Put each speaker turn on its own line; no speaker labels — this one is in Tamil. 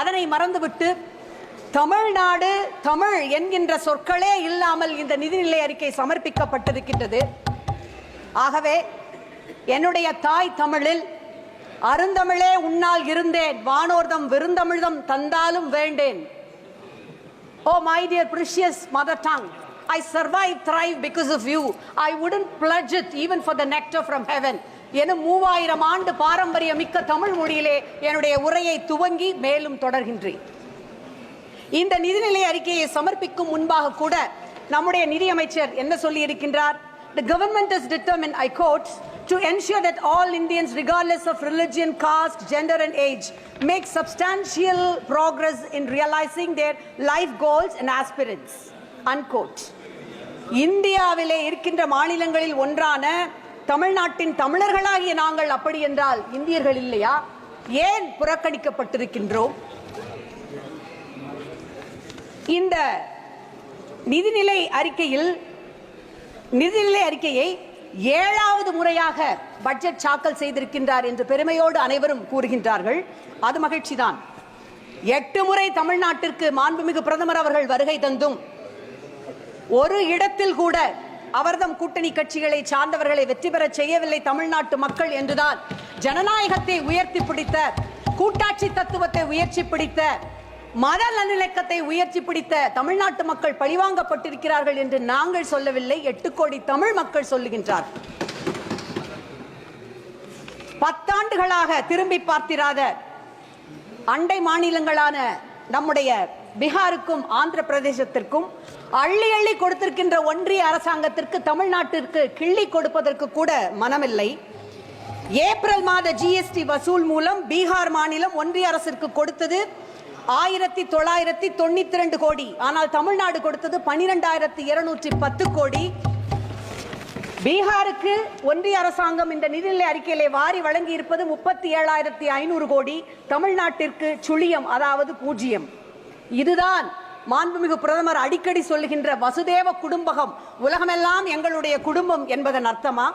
அதனை மறந்துவிட்டு தமிழ்நாடு, தமிழ் என்கின்ற சொற்களே இல்லாமல் இந்த நிதிநிலை அறிக்கை சமர்ப்பிக்கப்பட்டிருக்கின்றது. ஆகவே என்னுடைய தாய் தமிழில் அருந்தமிழே உன்னால் இருந்தேன், வானோர்தம் விருந்தமிழ்தம் தந்தாலும் வேண்டேன். Oh my dear precious mother tongue, I survive, thrive because of you. I wouldn't pledge it even for the nectar from heaven. எனும் 3000 ஆண்டு பாரம்பரிய மிக்க தமிழ் மொழியிலே என்னுடைய உரையை துவங்கி மேலும் தொடர்கின்றேன். இந்த நிதிநிலை அறிக்கையை சமர்ப்பிக்கும் முன்பாக கூட நம்முடைய நிதியமைச்சர் என்ன சொல்லி இருக்கின்றார்? The government is determined, I quote, to ensure that all Indians, regardless of religion, caste, gender and age, make substantial progress in realizing their life goals and aspirants, unquote. இந்தியாவிலே இருக்கின்ற மாநிலங்களில் ஒன்றான தமிழ்நாட்டின் தமிழர்களாகிய நாங்கள் அப்படி என்றால் இந்தியர்கள் இல்லையா? ஏன் புறக்கணிக்கப்பட்டிருக்கின்றோம்? இந்த நிதிநிலை அறிக்கையை 7வது முறையாக பட்ஜெட் தாக்கல் செய்திருக்கின்றார் என்று பெருமையோடு அனைவரும் கூறுகின்றார்கள். அது மகிழ்ச்சிதான். 8 முறை தமிழ்நாட்டிற்கு மாண்புமிகு பிரதமர் அவர்கள் வருகை தந்தும் ஒரு இடத்தில் கூட அவர்தம் கூட்டணி கட்சிகளை சார்ந்தவர்களை வெற்றி பெற செய்யவில்லை தமிழ்நாட்டு மக்கள் என்றுதான் ஜனநாயகத்தை உயர்த்தி பிடித்த, கூட்டாட்சி தத்துவத்தை உயர்த்தி பிடித்த, மத நல்லிணக்கத்தை உயர்த்தி பிடித்த தமிழ்நாட்டு மக்கள் பழிவாங்கப்பட்டிருக்கிறார்கள் என்று நாங்கள் சொல்லவில்லை, 8 கோடி தமிழ் மக்கள் சொல்லுகின்றார். 10 ஆண்டுகளாக திரும்பி பார்த்திராத அண்டை மாநிலங்களான நம்முடைய பீகாருக்கும் ஆந்திர பிரதேசத்திற்கும் அள்ளி அள்ளி கொடுத்திருக்கின்ற ஒன்றிய அரசாங்கத்திற்கு தமிழ்நாட்டிற்கு கிள்ளி கொடுப்பதற்கு கூட மனமில்லை. ஏப்ரல் மாத ஜிஎஸ்டி வசூல் மூலம் பீகார் மாநிலம் ஒன்றிய அரசிற்கு கொடுத்தது 1992 கோடி. ஆனால் தமிழ்நாடு கொடுத்தது 12210 கோடி. பீகாருக்கு ஒன்றிய அரசாங்கம் இந்த நிதிநிலை அறிக்கையிலே வாரி வழங்கி இருப்பது 37,500 கோடி. தமிழ்நாட்டிற்கு சுழியம், அதாவது 0. இதுதான் மாண்புமிகு பிரதமர் அடிக்கடி சொல்லுகின்ற வசுதேவ குடும்பகம், உலகமெல்லாம் எங்களுடைய குடும்பம் என்பதன் அர்த்தமா?